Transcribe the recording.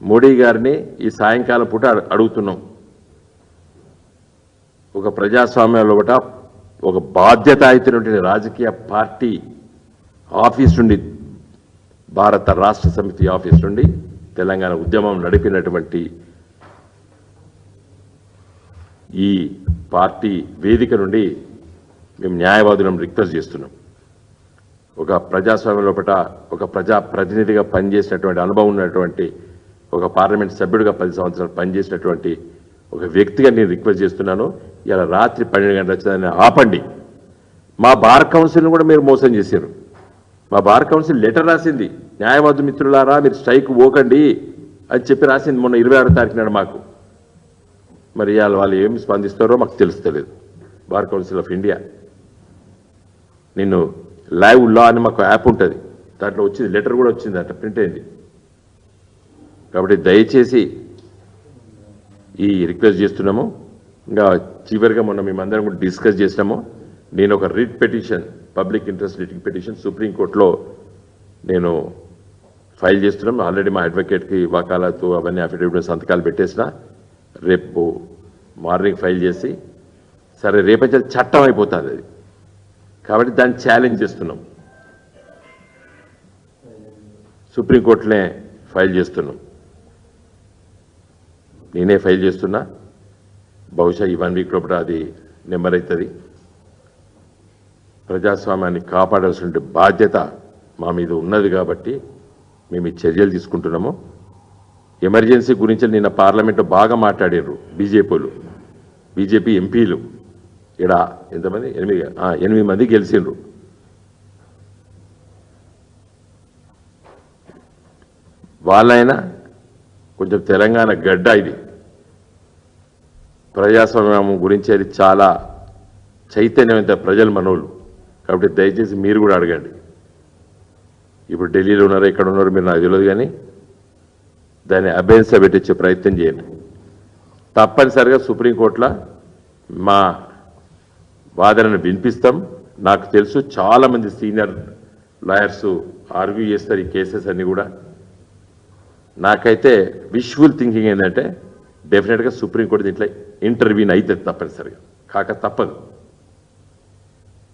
మోడీ గారిని ఈ సాయంకాలం పూట అడుగుతున్నాం. ఒక ప్రజాస్వామ్యంలో ఒక బాధ్యతాయుతమైనటువంటి రాజకీయ పార్టీ ఆఫీస్ నుండి, భారత రాష్ట్ర సమితి ఆఫీస్ నుండి తెలంగాణ ఉద్యమం నడిపినటువంటి ఈ పార్టీ వేదిక నుండి మేము న్యాయవాదులను రిక్వెస్ట్ చేస్తున్నాం. ఒక ప్రజాస్వామ్యం లోపల ఒక ప్రజాప్రతినిధిగా పనిచేసినటువంటి అనుభవం ఉన్నటువంటి ఒక పార్లమెంట్ సభ్యుడిగా 10 సంవత్సరాలు పనిచేసినటువంటి ఒక వ్యక్తిగా నేను రిక్వెస్ట్ చేస్తున్నాను. ఇలా రాత్రి 12 గంటల వచ్చేదాన్ని ఆపండి. మా బార్ కౌన్సిల్ని కూడా మీరు మోసం చేశారు. మా బార్ కౌన్సిల్ లెటర్ రాసింది, న్యాయవాదు మిత్రులారా మీరు స్ట్రైక్ పోకండి అని చెప్పి రాసింది మొన్న 26వ తారీఖు నాడు మాకు. మరి వాళ్ళు ఏమి స్పందిస్తారో మాకు తెలుస్తలేదు. బార్ కౌన్సిల్ ఆఫ్ ఇండియా నిన్ను లైవ్ లా అని మాకు యాప్ ఉంటుంది, దాంట్లో వచ్చింది, లెటర్ కూడా వచ్చింది, అట్లా ప్రింట్ అయింది. కాబట్టి దయచేసి ఈ రిక్వెస్ట్ చేస్తున్నాము. ఇంకా చివరిగా మొన్న మేమందరం కూడా డిస్కస్ చేసినాము. నేను ఒక writ petition, public interest writ petition సుప్రీంకోర్టులో నేను ఫైల్ చేస్తున్నాం. ఆల్రెడీ మా అడ్వకేట్కి వకాలతు అవన్నీ అఫిడవిట్ సంతకాలు పెట్టేసిన. రేపు మార్నింగ్ ఫైల్ చేసి, సరే రేపటి చట్టం అయిపోతుంది అది, కాబట్టి దాన్ని ఛాలెంజ్ చేస్తున్నాం. సుప్రీంకోర్టునే ఫైల్ చేస్తున్నాం. నేనే ఫైల్ చేస్తున్నా. బహుశా ఈ 1 వీక్ లోపల అది నెంబర్ అవుతుంది. ప్రజాస్వామ్యాన్ని కాపాడాల్సిన బాధ్యత మా మీద ఉన్నది కాబట్టి మేము ఈ చర్యలు తీసుకుంటున్నాము. ఎమర్జెన్సీ గురించి నిన్న పార్లమెంట్లో బాగా మాట్లాడారు బీజేపీ ఎంపీలు. ఇక్కడ ఎంతమంది? 8 మంది గెలిచిండ్రు. వాళ్ళైనా కొంచెం తెలంగాణ గడ్డ, ఇది ప్రజాస్వామ్యం గురించి అది చాలా చైతన్యమైన ప్రజలు మనోళ్ళు. కాబట్టి దయచేసి మీరు కూడా అడగండి. ఇప్పుడు ఢిల్లీలో ఉన్నారో ఎక్కడ ఉన్నారో మీరు నాకు తెలియదు, కానీ దాన్ని అభ్యర్థ పెట్టించే ప్రయత్నం చేయండి. తప్పనిసరిగా సుప్రీంకోర్టులో మా వాదనను వినిపిస్తాం. నాకు తెలుసు చాలామంది సీనియర్ లాయర్స్ ఆర్గ్యూ చేస్తారు ఈ కేసెస్ అన్నీ కూడా. నాకైతే విజువల్ థింకింగ్ ఏంటంటే డెఫినెట్గా సుప్రీంకోర్టు దీంట్లో ఇంటర్వ్యూన్ అవుతుంది తప్పనిసరిగా, కాక తప్పదు.